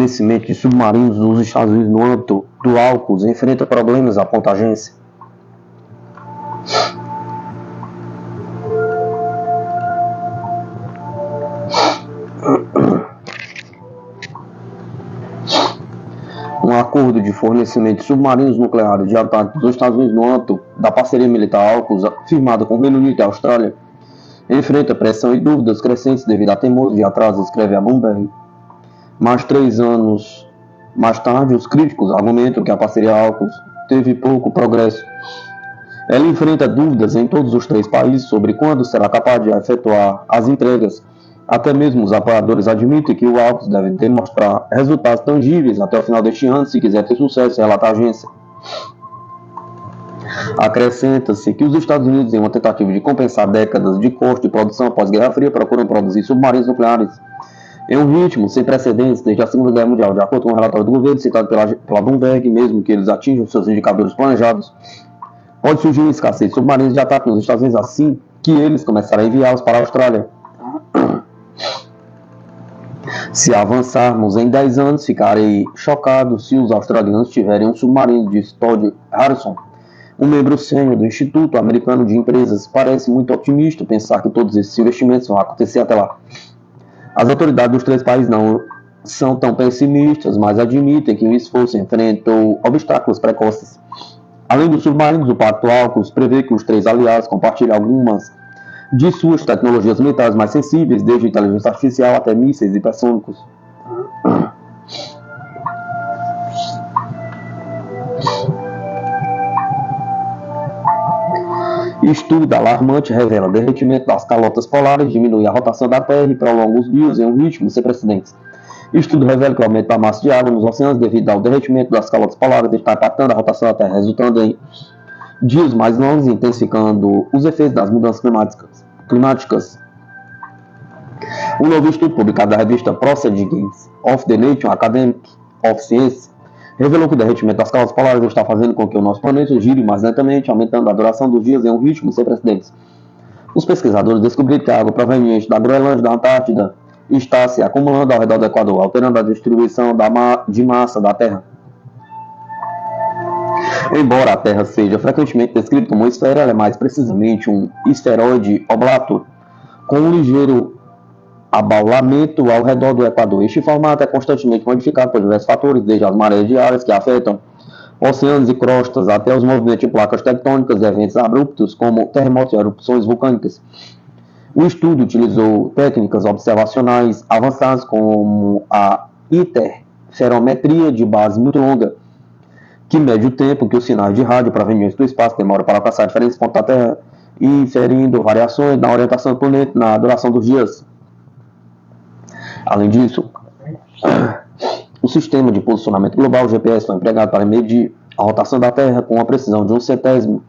fornecimento de submarinos dos Estados Unidos no âmbito do AUKUS enfrenta problemas, aponta a agência. Um acordo de fornecimento de submarinos nucleares de ataque dos Estados Unidos no âmbito da parceria militar AUKUS, firmado com o Reino Unido e a Austrália, enfrenta pressão e dúvidas crescentes devido a temores de atraso, escreve a Bloomberg. Mais 3 anos mais tarde, os críticos argumentam que a parceria AUKUS teve pouco progresso. Ela enfrenta dúvidas em todos os 3 países sobre quando será capaz de efetuar as entregas. Até mesmo os apoiadores admitem que o AUKUS deve demonstrar resultados tangíveis até o final deste ano se quiser ter sucesso, relata a agência. Acrescenta-se que os Estados Unidos, em uma tentativa de compensar décadas de custo de produção após a Guerra Fria, procuram produzir submarinos nucleares em um ritmo sem precedentes desde a Segunda Guerra Mundial, de acordo com o relatório do governo citado pela Bloomberg. Mesmo que eles atinjam seus indicadores planejados, pode surgir uma escassez de submarinos de ataque nos Estados Unidos assim que eles começarem a enviá-los para a Austrália. Se avançarmos em 10 anos, ficarei chocado se os australianos tiverem um submarino, disse Todd Harrison, um membro sênior do Instituto Americano de Empresas. Parece muito otimista pensar que todos esses investimentos vão acontecer até lá. As autoridades dos 3 países não são tão pessimistas, mas admitem que o esforço enfrentou obstáculos precoces. Além dos submarinos, o Pacto AUKUS prevê que os 3 aliados compartilhem algumas de suas tecnologias militares mais sensíveis, desde inteligência artificial até mísseis hipersônicos. Estudo alarmante revela derretimento das calotas polares, diminui a rotação da Terra e prolonga os dias em um ritmo sem precedentes. Estudo revela que o aumento da massa de água nos oceanos devido ao derretimento das calotas polares está impactando a rotação da Terra, resultando em dias mais longos e intensificando os efeitos das mudanças climáticas. Um novo estudo publicado na revista Proceedings of the Nature Academic of Science revelou que o derretimento das calotas polares está fazendo com que o nosso planeta gire mais lentamente, aumentando a duração dos dias em um ritmo sem precedentes. Os pesquisadores descobriram que a água proveniente da Groenlândia e da Antártida está se acumulando ao redor do Equador, alterando a distribuição de massa da Terra. Embora a Terra seja frequentemente descrita como uma esfera, ela é mais precisamente um esferoide oblato, com um ligeiro abaulamento ao redor do Equador. Este formato é constantemente modificado por diversos fatores, desde as marés diárias que afetam oceanos e crostas, até os movimentos de placas tectônicas e eventos abruptos, como terremotos e erupções vulcânicas. O estudo utilizou técnicas observacionais avançadas, como a interferometria de base muito longa, que mede o tempo que os sinais de rádio provenientes do espaço demoram para alcançar diferentes pontos da Terra, inferindo variações na orientação do planeta na duração dos dias. Além disso, o sistema de posicionamento global, o GPS, foi empregado para medir a rotação da Terra com a precisão de 1/100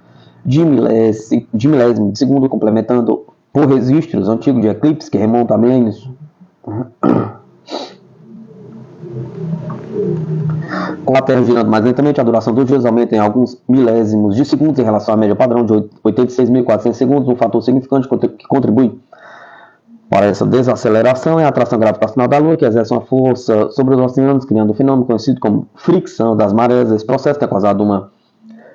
de milésimo de segundo, complementando por registros antigos de eclipses que remontam a milênios. Com a Terra girando mais lentamente, a duração dos dias aumenta em alguns milésimos de segundos em relação à média padrão de 86.400 segundos. Um fator significante que contribui para essa desaceleração é a atração gravitacional da Lua, que exerce uma força sobre os oceanos, criando um fenômeno conhecido como fricção das marés. Esse processo tem causado uma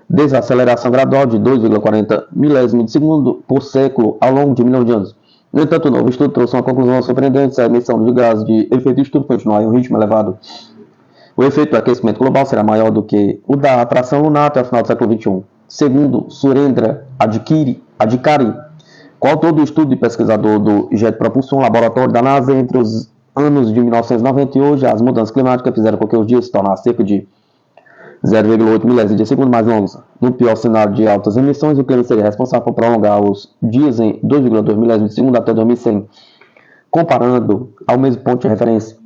desaceleração gradual de 2,40 milésimos de segundo por século ao longo de milhões de anos. No entanto, o novo estudo trouxe uma conclusão surpreendente: se a emissão de gases de efeito estufa continuar em um ritmo elevado, o efeito do aquecimento global será maior do que o da atração lunar até o final do século XXI. Segundo Surendra Adhikari, coautor do estudo e pesquisador do Jet Propulsion Laboratório da NASA, entre os anos de 1990 e hoje, as mudanças climáticas fizeram com que os dias se tornassem cerca de 0,8 milésimos de segundo mais longos. No pior cenário de altas emissões, o clima seria responsável por prolongar os dias em 2,2 milésimos de segundo até 2100, comparando ao mesmo ponto de referência.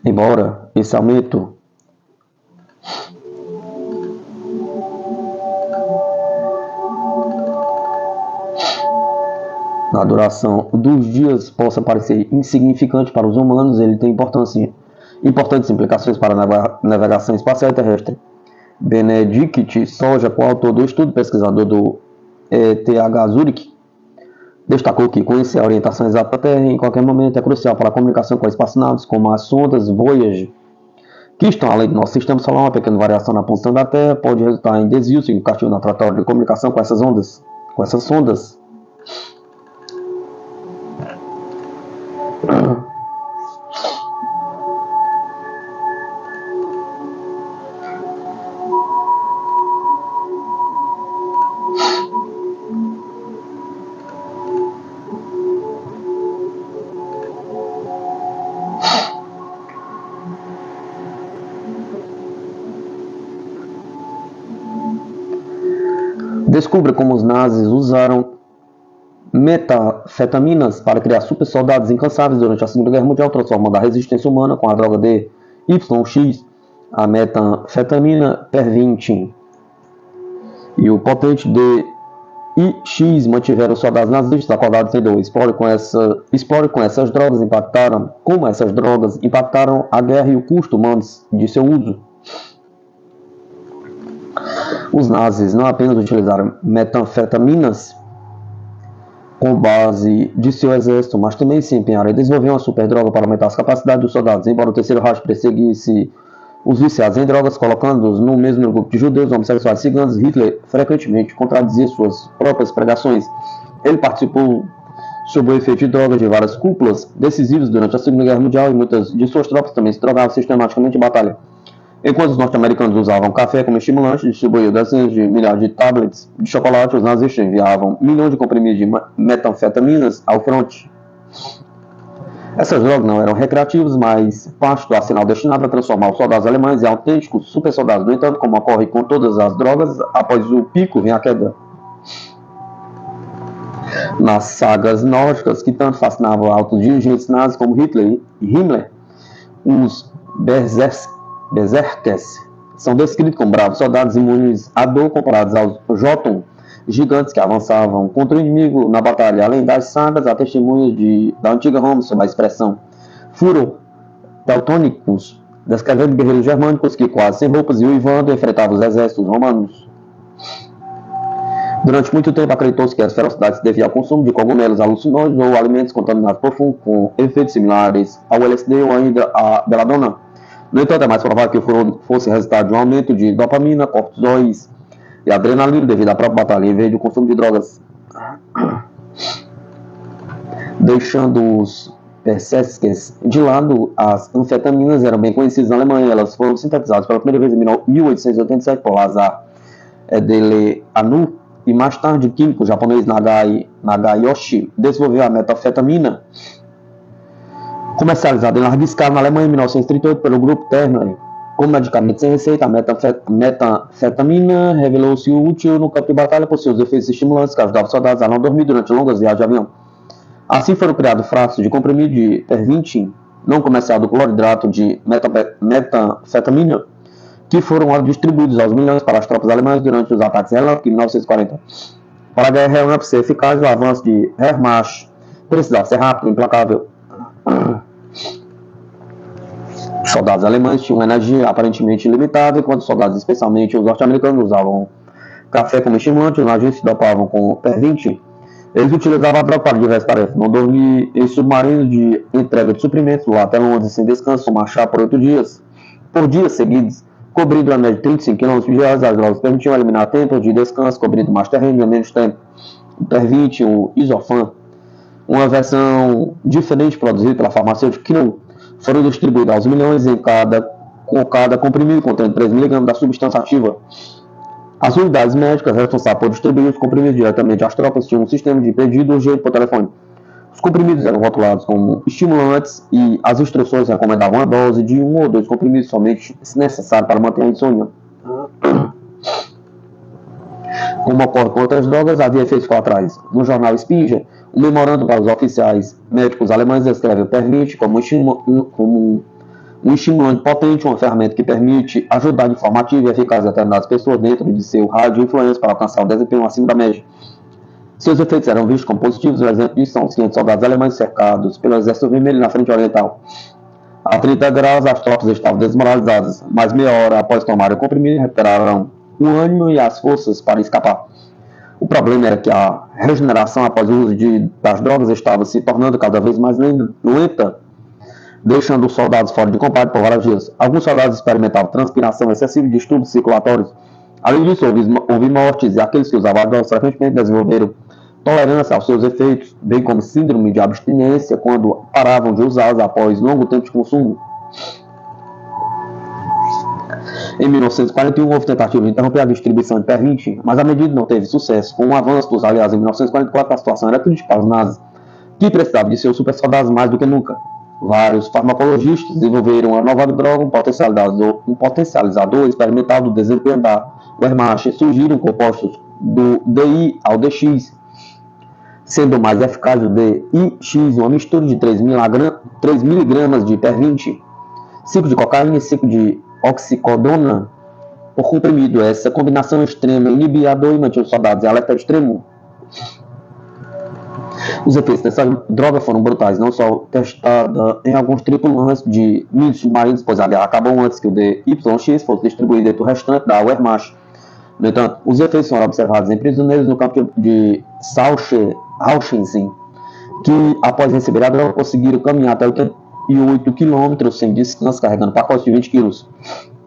Embora esse aumento na duração dos dias possa parecer insignificante para os humanos, ele tem importantes implicações para a navegação espacial e terrestre. Benedict Soja, coautor do estudo, pesquisador do ETH Zurich, Destacou que conhecer a orientação exata da Terra em qualquer momento é crucial para a comunicação com espaçonaves, como as sondas Voyager, que estão além do nosso sistema solar. Uma pequena variação na posição da Terra pode resultar em desvio significativo na trajetória de comunicação com essas sondas. Descubra como os nazis usaram metafetaminas para criar super soldados incansáveis durante a Segunda Guerra Mundial, transformando a resistência humana com a droga DYX, a metafetamina Pervitin e o potente DIX mantiveram os soldados nazistas acordados sem dor. Explore como essas drogas impactaram a guerra e o custo humano de seu uso. Os nazis não apenas utilizaram metanfetaminas com base de seu exército, mas também se empenharam em desenvolver uma superdroga para aumentar as capacidades dos soldados. Embora o Terceiro Reich perseguisse os viciados em drogas, colocando-os no mesmo grupo de judeus, homossexuais e ciganos, Hitler frequentemente contradizia suas próprias pregações. Ele participou sob o efeito de drogas de várias cúpulas decisivas durante a Segunda Guerra Mundial, e muitas de suas tropas também se drogavam sistematicamente em batalha. Enquanto os norte-americanos usavam café como estimulante e distribuíam dezenas de milhares de tablets de chocolate, os nazistas enviavam milhões de comprimidos de metanfetaminas ao fronte. Essas drogas não eram recreativas, mas parte do arsenal destinado a transformar os soldados alemães em autênticos supersoldados. No entanto, como ocorre com todas as drogas, após o pico vem a queda. Nas sagas nórdicas que tanto fascinavam altos dirigentes nazis como Hitler e Himmler, os Berserkers são descritos como bravos soldados imunes à dor comparados aos Jotun, gigantes que avançavam contra o inimigo na batalha. Além das sagas, há testemunhas da antiga Roma sobre a expressão Furo Teutonicus, descrevendo guerreiros germânicos que, quase sem roupas e uivando, enfrentavam os exércitos romanos. Durante muito tempo, acreditou-se que as ferocidades se deviam ao consumo de cogumelos alucinógenos ou alimentos contaminados por fungo com efeitos similares ao LSD ou ainda à beladona. No entanto, é mais provável que o furor fosse resultado de um aumento de dopamina, cortisóis e adrenalina devido à própria batalha, em vez do consumo de drogas. Deixando os Berserkers de lado, as anfetaminas eram bem conhecidas na Alemanha. Elas foram sintetizadas pela primeira vez em 1887 por Lazar Deleanu, e mais tarde o químico japonês Nagayoshi desenvolveu a metafetamina, comercializada em larga escala na Alemanha em 1938 pelo grupo Ternay. Como medicamento sem receita, a metafetamina revelou-se útil no campo de batalha por seus efeitos estimulantes que ajudavam os soldados a não dormir durante longas viagens de avião. Assim foram criados frascos de comprimido de Pervitin, não comercial do cloridrato de metafetamina, que foram distribuídos aos milhões para as tropas alemãs durante os ataques relâmpago em 1940. Para a guerra relâmpago ser eficaz, o avanço de Wehrmacht precisava ser rápido e implacável. Os soldados alemães tinham energia aparentemente ilimitada, enquanto os soldados, especialmente os norte-americanos, usavam café como estimulante. Os nazistas se dopavam com Pervitin. Eles utilizavam a droga para diversas tarefas: não dormir em submarinos de entrega de suprimentos, voar até Londres sem descanso, marchar por 8 dias, seguidos, cobrindo a média de 35 km de viagem. As drogas permitiam eliminar tempos de descanso, cobrindo mais terreno em menos tempo. O Pervitin, o Isofan, uma versão diferente produzida pela farmacêutica Kinon, foram distribuídos aos milhões com cada comprimido contendo 3 mg da substância ativa. As unidades médicas responsáveis por distribuir os comprimidos diretamente às tropas tinham um sistema de pedido urgente por telefone. Os comprimidos eram rotulados como estimulantes e as instruções recomendavam uma dose de 1 ou 2 comprimidos somente se necessário para manter a insônia. Como ocorre com outras drogas, havia efeitos colaterais. No jornal Spiegel, um memorando para os oficiais médicos alemães descreve o Pervitin como um estimulante potente, uma ferramenta que permite ajudar de forma ativa e eficaz a determinadas pessoas dentro de seu raio de influência para alcançar um desempenho acima da média. Seus efeitos eram vistos como positivos. O exemplo disso são os 500 soldados alemães cercados pelo Exército Vermelho na frente oriental. A 30 graus, as tropas estavam desmoralizadas, mas meia hora após tomar o comprimido, recuperaram o ânimo e as forças para escapar. O problema era que a regeneração após o uso das drogas estava se tornando cada vez mais lenta, deixando os soldados fora de combate por vários dias. Alguns soldados experimentavam transpiração excessiva e distúrbios circulatórios. Além disso, houve mortes, e aqueles que usavam drogas frequentemente desenvolveram tolerância aos seus efeitos, bem como síndrome de abstinência quando paravam de usá-las após longo tempo de consumo. Em 1941, houve tentativa de interromper a distribuição de Pervitin, mas a medida não teve sucesso. Com o avanço dos aliados em 1944, a situação era crítica para os nazis, que precisavam de seus supersoldados mais do que nunca. Vários farmacologistas desenvolveram uma nova droga, um potencializador experimental do desempenho da Wehrmacht. Surgiram compostos do DI ao DX, sendo mais eficaz o DIX, uma mistura de 3 miligramas de Pervitin, 5 de cocaína e 5 de oxicodona por comprimido. Essa combinação extrema inibia a dor e mantinha os soldados em alerta extremo. Os efeitos dessa droga foram brutais, não só testada em alguns tripulantes de mitos submarinos, pois a guerra acabou antes que o DYX fosse distribuído entre o restante da Wehrmacht. No entanto, os efeitos foram observados em prisioneiros no campo de Sachsenhausen, que após receber a droga conseguiram caminhar até 88 km sem descanso, carregando pacotes de 20 kg.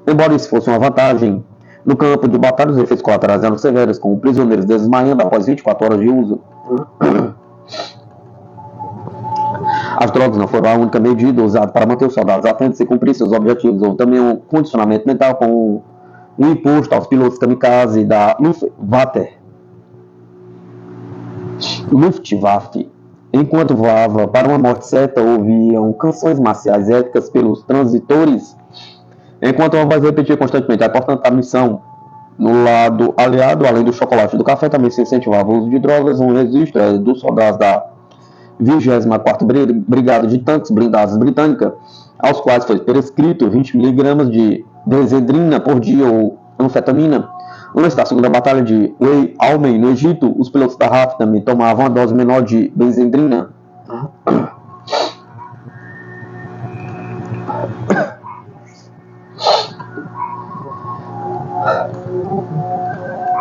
Embora isso fosse uma vantagem, no campo de batalha os efeitos colaterais eram severos, com prisioneiros desmaiando após 24 horas de uso. As drogas não foram a única medida usada para manter os soldados atentos e cumprir seus objetivos. Houve também um condicionamento mental com um imposto aos pilotos kamikaze da Luftwaffe. Enquanto voava para uma morte certa, ouviam canções marciais éticas pelos transitores, enquanto uma voz repetia constantemente a importante missão. No lado aliado, além do chocolate e do café, também se incentivava o uso de drogas. Um registro dos soldados da 24ª Brigada de Tanques Blindados Britânica, aos quais foi prescrito 20 mg de benzedrina por dia ou anfetamina. Antes da segunda batalha de Wei Almen, no Egito, os pilotos da RAF também tomavam uma dose menor de benzedrina.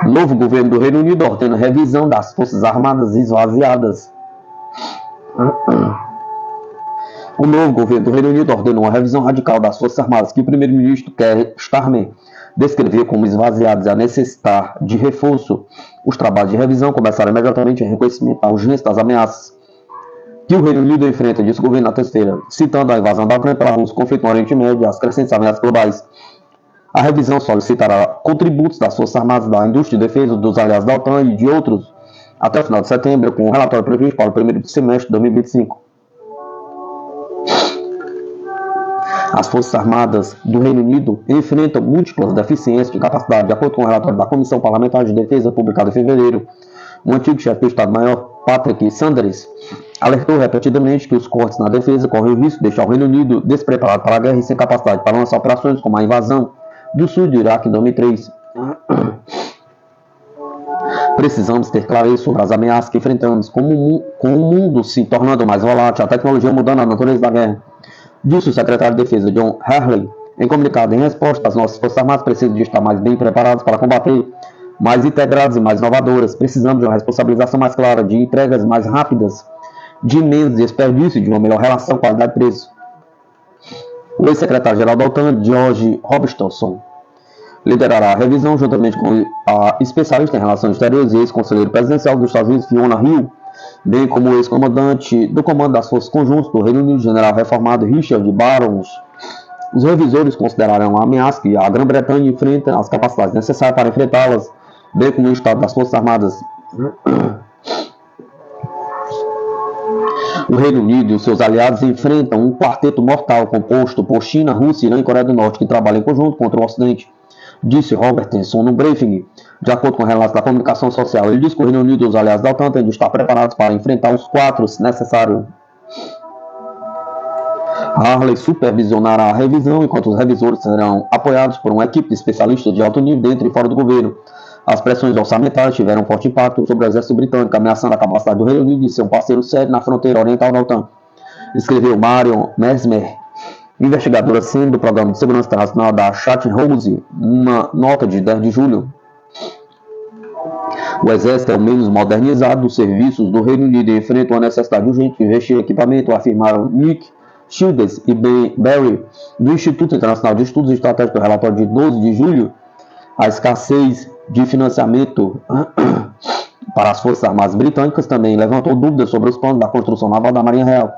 O novo governo do Reino Unido ordena a revisão das Forças Armadas esvaziadas. O novo governo do Reino Unido ordenou uma revisão radical das Forças Armadas, que o primeiro-ministro Keir Starmer descrevia como esvaziadas e a necessitar de reforço. Os trabalhos de revisão começaram imediatamente em reconhecimento da urgência das ameaças que o Reino Unido enfrenta, disse o governo na terceira, citando a invasão da Ucrânia pela Rússia, o conflito no Oriente Médio e as crescentes ameaças globais. A revisão solicitará contributos das Forças Armadas, da indústria de defesa, dos aliados da OTAN e de outros até o final de setembro, com um relatório previsto para o primeiro semestre de 2025. As Forças Armadas do Reino Unido enfrentam múltiplas deficiências de capacidade, de acordo com o relatório da Comissão Parlamentar de Defesa, publicado em fevereiro. O antigo chefe do Estado-Maior, Patrick Sanders, alertou repetidamente que os cortes na defesa correm o risco de deixar o Reino Unido despreparado para a guerra e sem capacidade para lançar operações como a invasão do sul do Iraque em 2003. Precisamos ter clareza sobre as ameaças que enfrentamos, com o mundo se tornando mais volátil, a tecnologia mudando a natureza da guerra. Disse o secretário de Defesa John Harley em comunicado. Em resposta, as nossas Forças Armadas precisam de estar mais bem preparadas para combater, mais integradas e mais inovadoras. Precisamos de uma responsabilização mais clara, de entregas mais rápidas, de menos desperdício e de uma melhor relação qualidade-preço. O ex-secretário-geral da OTAN, George Robertson, liderará a revisão juntamente com a especialista em relações exteriores e ex-conselheiro presidencial dos Estados Unidos, Fiona Hill, bem como o ex-comandante do Comando das Forças Conjuntas do Reino Unido, general reformado Richard Barons. Os revisores considerarão a ameaça que a Grã-Bretanha enfrenta, as capacidades necessárias para enfrentá-las, bem como o estado das Forças Armadas. O Reino Unido e os seus aliados enfrentam um quarteto mortal composto por China, Rússia, Irã e Coreia do Norte, que trabalham em conjunto contra o Ocidente, disse Robertson no briefing. De acordo com o relato da comunicação social, ele disse que o Reino Unido e os aliados da OTAN têm de estar preparados para enfrentar os quatro, se necessário. Harley supervisionará a revisão, enquanto os revisores serão apoiados por uma equipe de especialistas de alto nível dentro e fora do governo. As pressões orçamentárias tiveram um forte impacto sobre o exército britânico, ameaçando a capacidade do Reino Unido de ser um parceiro sério na fronteira oriental da OTAN, escreveu Marion Mesmer, investigadora sênior do Programa de Segurança Internacional da Chatham House, numa nota de 10 de julho. O Exército é o menos modernizado dos serviços do Reino Unido e enfrenta uma necessidade urgente de investir em equipamento, afirmaram Nick Childers e Ben Barry, do Instituto Internacional de Estudos Estratégicos, do relatório de 12 de julho. A escassez de financiamento para as Forças Armadas Britânicas também levantou dúvidas sobre os planos da construção naval da Marinha Real,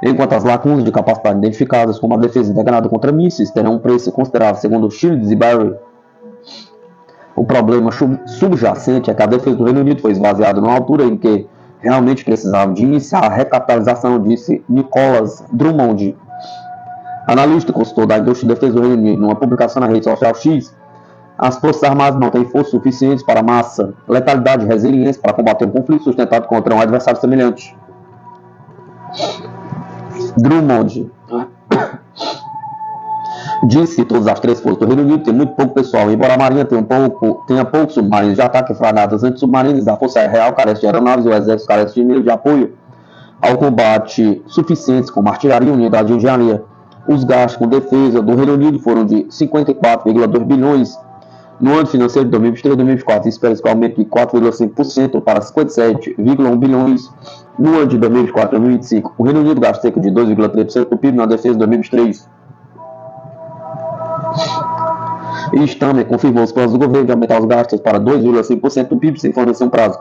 enquanto as lacunas de capacidade identificadas como a defesa integrada contra mísseis terão um preço considerável, segundo Shields e Barry. O problema subjacente é que a defesa do Reino Unido foi esvaziada numa altura em que realmente precisava de iniciar a recapitalização, disse Nicholas Drummond, analista e consultor da indústria de defesa do Reino Unido, numa publicação na rede social X. As Forças Armadas não têm forças suficientes para massa, letalidade e resiliência para combater um conflito sustentado contra um adversário semelhante. Drummond disse que todas as três forças do Reino Unido têm muito pouco pessoal, embora a Marinha tenha poucos submarinos de ataque e fragatas antissubmarinas, a Força Real carece de aeronaves e o Exército carece de meios de apoio ao combate suficientes como artilharia e unidade de engenharia. Os gastos com defesa do Reino Unido foram de 54,2 bilhões no ano financeiro de 2023 e 2024, espera-se que aumente de 4,5% para 57,1 bilhões no ano de 2024 e 2025. O Reino Unido gasta cerca de 2,3% do PIB na defesa de 2023. E Stammer confirmou os planos do governo de aumentar os gastos para 2,5% do PIB sem fornecer um prazo.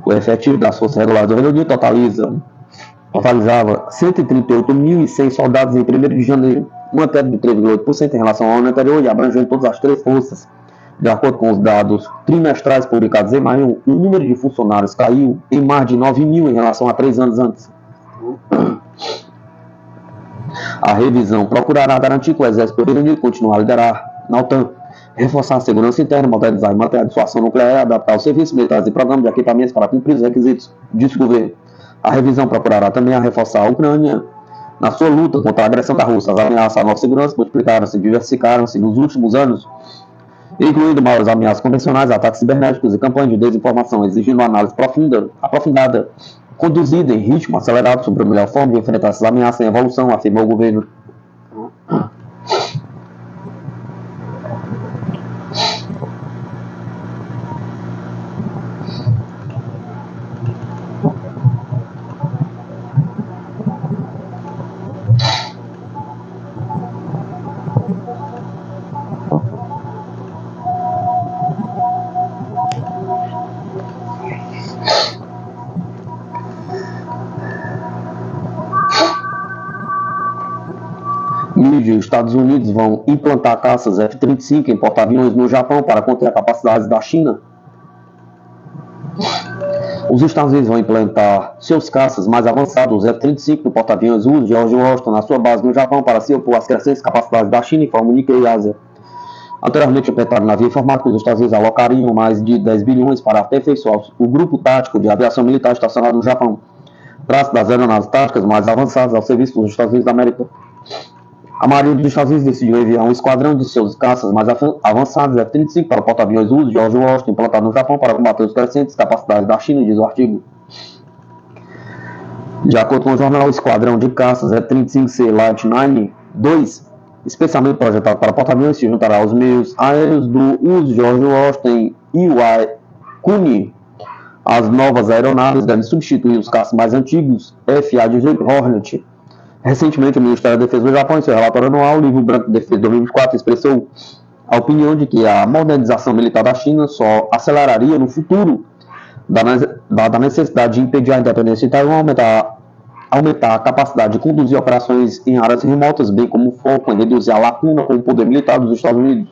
O efetivo das forças regulares do Reino Unido totalizava 138.100 soldados em 1º de janeiro, uma queda de 3,8% em relação ao ano anterior e abrangendo todas as três forças. De acordo com os dados trimestrais publicados em maio, o número de funcionários caiu em mais de 9 mil em relação a 3 anos antes. A revisão procurará garantir que o Exército do Reino Unido continue a liderar na OTAN, reforçar a segurança interna, modernizar e manter a dissuasão nuclear, adaptar os serviços militares e programas de equipamentos para cumprir os requisitos, disse o governo. A revisão procurará também a reforçar a Ucrânia na sua luta contra a agressão da Rússia. As ameaças à nossa segurança multiplicaram-se e diversificaram-se nos últimos anos, incluindo maiores ameaças convencionais, ataques cibernéticos e campanhas de desinformação, exigindo uma análise aprofundada, conduzida em ritmo acelerado sobre a melhor forma de enfrentar essas ameaças em evolução, afirmou o governo. Os Estados Unidos vão implantar caças F-35 em porta-aviões no Japão para conter a capacidade da China. Os Estados Unidos vão implantar seus caças mais avançados, os F-35, no porta-aviões Wood George Washington, na sua base no Japão, para se opor às crescentes capacidades da China, informa o Nikkei Asia. Anteriormente, o Pentágono havia informado que os Estados Unidos alocariam mais de 10 bilhões para aperfeiçoar o grupo tático de aviação militar estacionado no Japão, traço das aeronaves táticas mais avançadas ao serviço dos Estados Unidos da América. A Marinha dos Estados Unidos decidiu enviar um esquadrão de seus caças mais avançados F-35 para o porta-aviões Wood George Washington, implantado no Japão, para combater os crescentes capacidades da China, diz o artigo. De acordo com o jornal, o esquadrão de caças F-35C Lightning II, especialmente projetado para porta-aviões, se juntará aos meios aéreos do Wood George Washington e Iwakuni. As novas aeronaves devem substituir os caças mais antigos FA-18 Hornet. Recentemente, o Ministério da Defesa do Japão, em seu relatório anual, o Livro Branco de Defesa de 2024, expressou a opinião de que a modernização militar da China só aceleraria no futuro, dada a necessidade de impedir a independência de Taiwan, aumentar a capacidade de conduzir operações em áreas remotas, bem como foco em reduzir a lacuna com o poder militar dos Estados Unidos.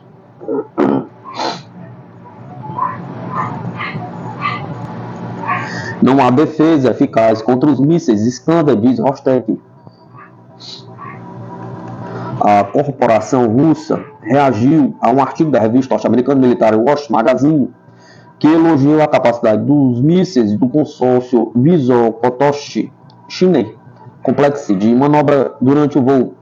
Não há defesa eficaz contra os mísseis Iskander, diz Rostec. A corporação russa reagiu a um artigo da revista norte-americana militar Watch Magazine, que elogiou a capacidade dos mísseis do consórcio Vysokotosky Complex de manobra durante o voo.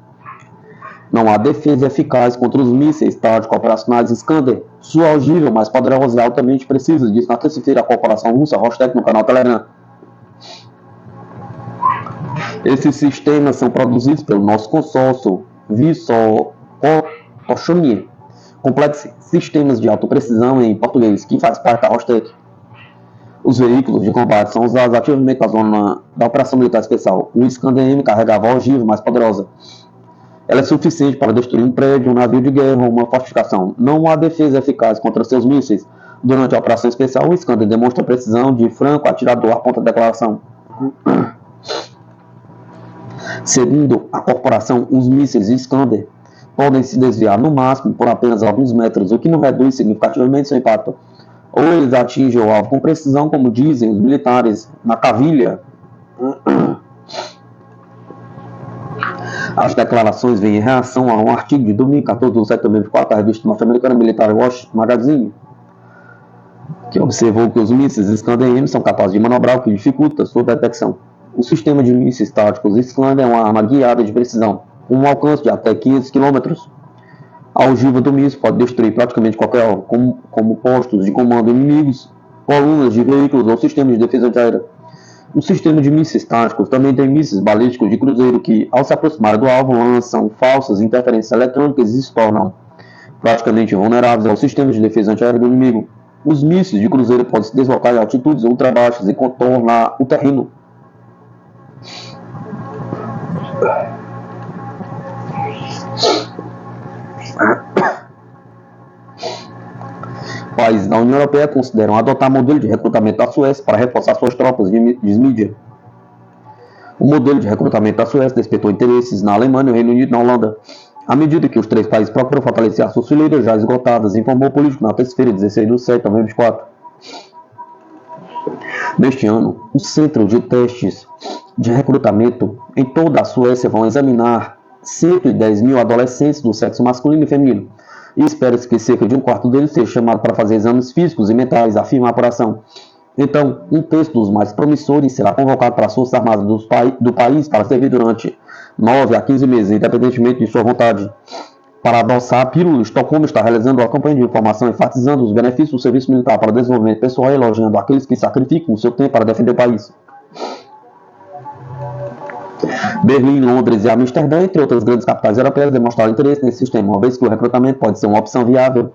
Não há defesa eficaz contra os mísseis táticos operacionais Iskander. Sua ogiva mais poderosa e altamente precisa, disse na terça-feira a corporação russa Rostec no canal Telegram. Esses sistemas são produzidos pelo nosso consórcio Vysokotosky Complex Sistemas de Alta Precisão, em português, que faz parte da Rostec. Os veículos de combate são usados ativamente na zona da Operação Militar Especial. O Iskander-M carregava a ogiva mais poderosa. Ela é suficiente para destruir um prédio, um navio de guerra ou uma fortificação. Não há defesa eficaz contra seus mísseis. Durante a Operação Especial, o Iskander demonstra a precisão de franco atirador, aponta a declaração. Segundo a corporação, os mísseis Iskander podem se desviar no máximo por apenas alguns metros, o que não reduz significativamente seu impacto. Ou eles atingem o alvo com precisão, como dizem os militares, na cavilha. As declarações vêm em reação a um artigo de 2014 do site 2004 da revista norte-americana Military Watch Magazine, que observou que os mísseis Iskander-M são capazes de manobrar, o que dificulta sua detecção. O sistema de mísseis táticos Iskander é uma arma guiada de precisão, com um alcance de até 500 km. A ogiva do míssil pode destruir praticamente qualquer alvo, como postos de comando inimigos, colunas de veículos ou sistemas de defesa antiaérea. O sistema de mísseis táticos também tem mísseis balísticos de cruzeiro que, ao se aproximar do alvo, lançam falsas interferências eletrônicas e se tornam praticamente vulneráveis ao sistema de defesa antiaérea do inimigo. Os mísseis de cruzeiro podem se deslocar em altitudes ultra baixas e contornar o terreno. Países da União Europeia consideram adotar modelo de recrutamento da Suécia para reforçar suas tropas, diz mídia. O modelo de recrutamento da Suécia despertou interesses na Alemanha, no Reino Unido e na Holanda. À medida que os três países procuram fortalecer as suas fileiras já esgotadas, informou o político na terça-feira, 16 de setembro de 2024. Neste ano, os centros de testes de recrutamento em toda a Suécia vão examinar 110 mil adolescentes do sexo masculino e feminino, e espera-se que cerca de um quarto deles seja chamado para fazer exames físicos e mentais, afirma a apuração. Então, um terço dos mais promissores será convocado para as Forças Armadas do país para servir durante 9 a 15 meses, independentemente de sua vontade. Para adoçar a pílula, Estocolmo está realizando uma campanha de informação enfatizando os benefícios do serviço militar para o desenvolvimento pessoal e elogiando aqueles que sacrificam o seu tempo para defender o país. Berlim, Londres e Amsterdã, entre outras grandes capitais europeias, demonstraram interesse nesse sistema, uma vez que o recrutamento pode ser uma opção viável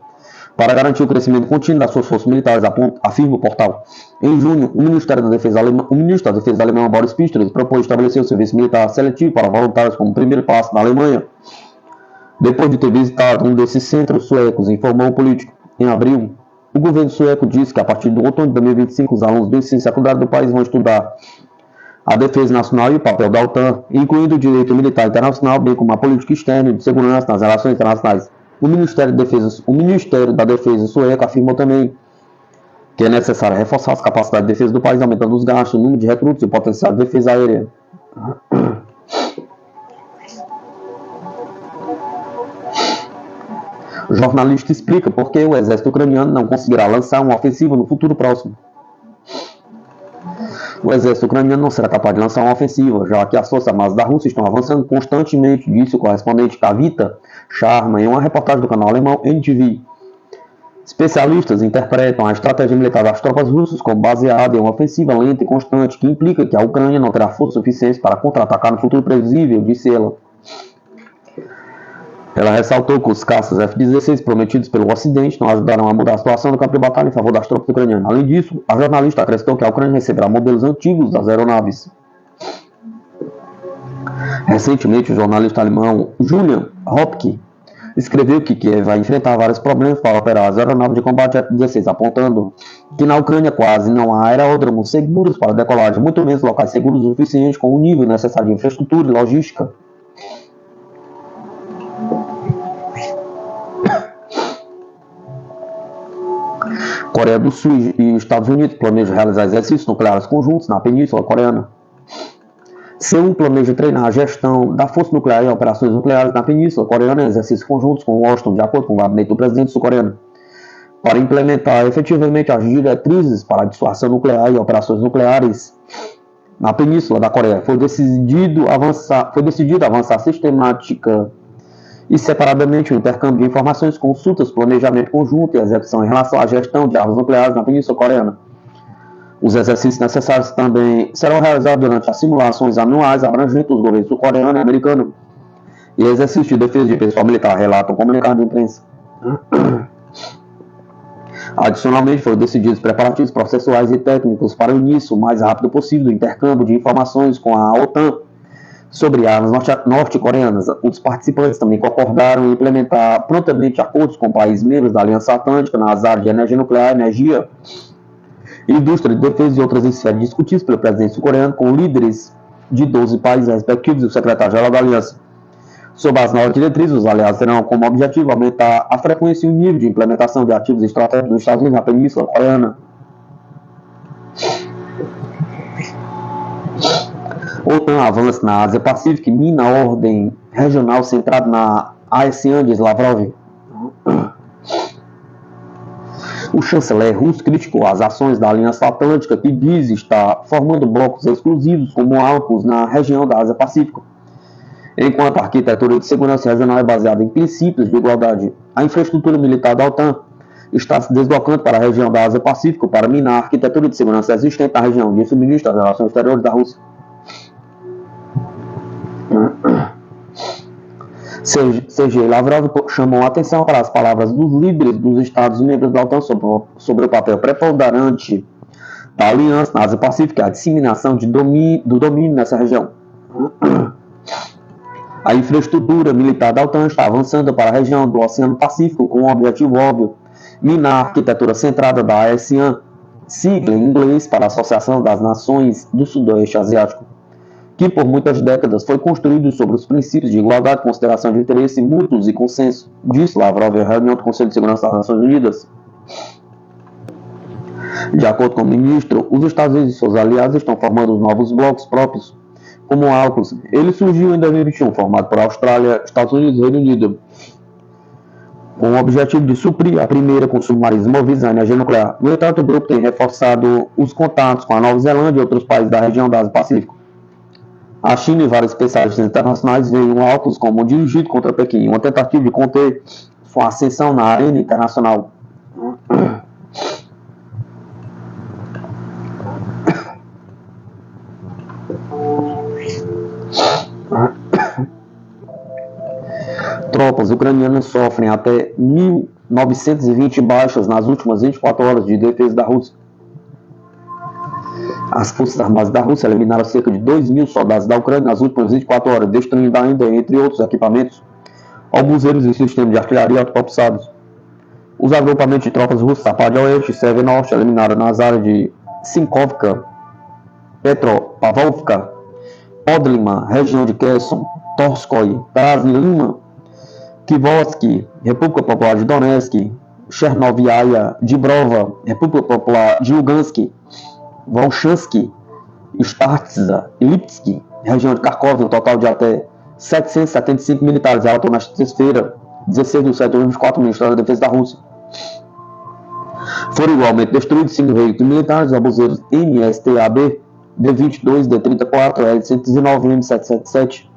para garantir o crescimento contínuo das suas forças militares, afirma o portal. Em junho, o ministro da Defesa alemão, Boris Pistorius, propôs estabelecer o serviço militar seletivo para voluntários como primeiro passo na Alemanha. Depois de ter visitado um desses centros suecos, informou o político. Em abril, o governo sueco disse que a partir do outono de 2025, os alunos do ensino secundário do país vão estudar a defesa nacional e o papel da OTAN, incluindo o direito militar internacional, bem como a política externa e de segurança nas relações internacionais. O Ministério da Defesa sueco afirmou também que é necessário reforçar as capacidades de defesa do país, aumentando os gastos, o número de recrutas e o potencial de defesa aérea. O jornalista explica por que o exército ucraniano não conseguirá lançar uma ofensiva no futuro próximo. O exército ucraniano não será capaz de lançar uma ofensiva, já que as forças armadas da Rússia estão avançando constantemente, disse o correspondente Kavita Sharma em uma reportagem do canal alemão NTV. Especialistas interpretam a estratégia militar das tropas russas como baseada em uma ofensiva lenta e constante, que implica que a Ucrânia não terá força suficiente para contra-atacar no futuro previsível, disse ela. Ela ressaltou que os caças F-16 prometidos pelo Ocidente não ajudarão a mudar a situação do campo de batalha em favor das tropas ucranianas. Além disso, a jornalista acrescentou que a Ucrânia receberá modelos antigos das aeronaves. Recentemente, o jornalista alemão Julian Hopke escreveu que Kiev vai enfrentar vários problemas para operar as aeronaves de combate F-16, apontando que na Ucrânia quase não há aeródromos seguros para decolagem, muito menos locais seguros o suficiente com o nível necessário de infraestrutura e logística. Coreia do Sul e Estados Unidos planejam realizar exercícios nucleares conjuntos na Península Coreana. Seul planeja treinar a gestão da força nuclear e operações nucleares na Península Coreana em exercícios conjuntos com Washington, de acordo com o gabinete do presidente sul-coreano, para implementar efetivamente as diretrizes para a dissuasão nuclear e operações nucleares na Península da Coreia. Foi decidido avançar sistemática e separadamente o intercâmbio de informações, consultas, planejamento conjunto e execução em relação à gestão de armas nucleares na Península Coreana. Os exercícios necessários também serão realizados durante as simulações anuais abrangentes dos governos sul-coreano e americano e exercícios de defesa de pessoal militar, relatam o comunicado de imprensa. Adicionalmente, foram decididos preparativos processuais e técnicos para o início o mais rápido possível do intercâmbio de informações com a OTAN sobre armas norte-coreanas. Os participantes também concordaram em implementar prontamente acordos com países membros da Aliança Atlântica nas áreas de energia nuclear, energia, indústria de defesa e outras esferas discutidas pelo presidente sul-coreano com líderes de 12 países respectivos e o secretário-geral da Aliança. Sob as novas diretrizes, os aliados terão como objetivo aumentar a frequência e o nível de implementação de ativos estratégicos dos Estados Unidos na Península Coreana. OTAN avança na Ásia-Pacífico e mina a ordem regional centrada na ASEAN, diz Lavrov. O chanceler russo criticou as ações da Aliança Atlântica, que diz estar formando blocos exclusivos como AUKUS na região da Ásia-Pacífico. Enquanto a arquitetura de segurança regional é baseada em princípios de igualdade, a infraestrutura militar da OTAN está se deslocando para a região da Ásia-Pacífico para minar a arquitetura de segurança existente na região, disse o ministro das Relações Exteriores da Rússia. Sergei Lavrov chamou a atenção para as palavras dos líderes dos Estados membros da OTAN sobre o papel preponderante da aliança na Ásia-Pacífico e a disseminação do domínio nessa região. A infraestrutura militar da OTAN está avançando para a região do Oceano Pacífico com um objetivo óbvio: minar a arquitetura centrada da ASEAN, sigla em inglês para a Associação das Nações do Sudoeste Asiático, que por muitas décadas foi construído sobre os princípios de igualdade, consideração de interesse mútuos e consenso, disse Lavrov em reunião do Conselho de Segurança das Nações Unidas. De acordo com o ministro, os Estados Unidos e seus aliados estão formando os novos blocos próprios, como o AUKUS. Ele surgiu em 2021, formado por Austrália, Estados Unidos e Reino Unido, com o objetivo de suprir a primeira com submarinos movidos à energia nuclear. No entanto, o grupo tem reforçado os contatos com a Nova Zelândia e outros países da região do Ásia-Pacífico. A China e vários especialistas internacionais veem o AUKUS como dirigido contra Pequim, uma tentativa de conter sua ascensão na arena internacional. Tropas ucranianas sofrem até 1.920 baixas nas últimas 24 horas de defesa da Rússia. As Forças Armadas da Rússia eliminaram cerca de 2.000 soldados da Ucrânia nas últimas 24 horas, destruindo ainda, entre outros equipamentos, obuseiros e sistemas de artilharia autopropulsados. Os agrupamentos de tropas russas da parte oeste e Sérvia Norte eliminaram nas áreas de Sinkovka, Petropavlovka, Podlima, região de Kherson, Torskoy, Krasnilima, Kivorsky, República Popular de Donetsk, Chernoviaya, Dibrova, República Popular de Lugansk, Volchansky, Startza e Lipsk, região de Kharkov, um total de até 775 militares, relatou na terça-feira, 16 de setembro de 2024, o Ministério da Defesa da Rússia. Foram igualmente destruídos 5 veículos militares, obuseiros MSTAB, D-22, D-34, L-119 e M-777,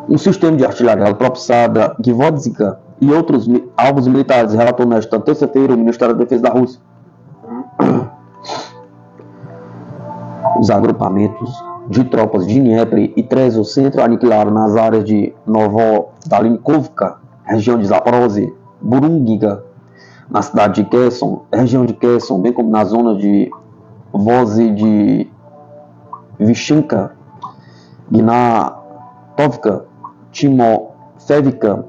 um sistema de artilharia propulsada Gvozdika e outros alvos militares, relatou nesta terça-feira o Ministério da Defesa da Rússia. Os agrupamentos de tropas de Dnieper e Trezo Centro aniquilaram nas áreas de Novodalinkovka, região de Zaporozhye, Burungiga, na cidade de Kherson, região de Kherson, bem como na zona de Vozhedivichenka, Gnatovka, Timofevka,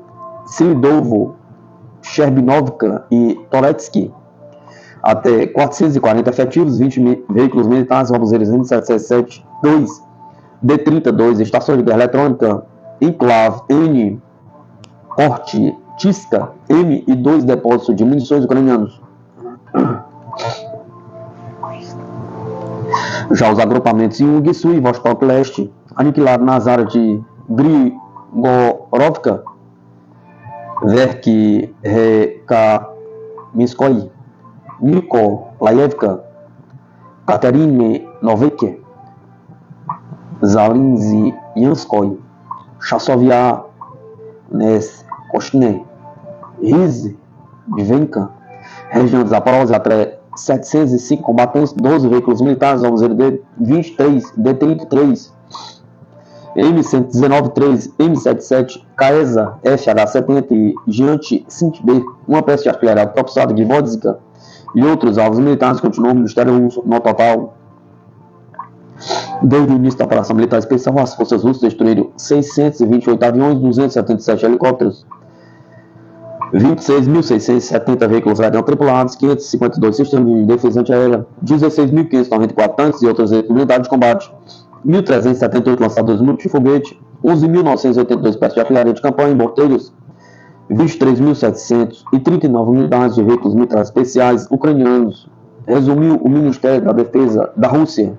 Silidovo, Cherbinovka e Toretsky. Até 440 efetivos, 20 veículos militares, obuseiros M777-2, D-32, estações de guerra eletrônica, Enclave N, Kortiska M e 2 depósitos de munições ucranianos. Já os agrupamentos em Sul e Vostok Leste aniquilaram nas áreas de Grigorovka, Verkh-Rekaminskoye, Nikolaevka, Katerinovice, Zalinzyanskoye, Chasovia, Neskoshne, Rizvenka, região de Zaporozhye, até 705 combatentes, 12 veículos militares, obuseiros D-23, D-33, M119-3, M77, Caesa FH-70 e Giante 5B, uma peça de artilharia propulsada de Vodska e outros alvos militares continuam o Ministério Russo. No total, desde o início da operação militar especial, as forças russas destruíram 628 aviões, 277 helicópteros, 26.670 veículos aéreos tripulados, 552 sistemas de defesa antiaérea, 16.594 tanques e outras unidades de combate, 1.378 lançadores multifoguete, 11.982 peças de artilharia de campanha e morteiros, 23.739 unidades de veículos militares especiais ucranianos, resumiu o Ministério da Defesa da Rússia.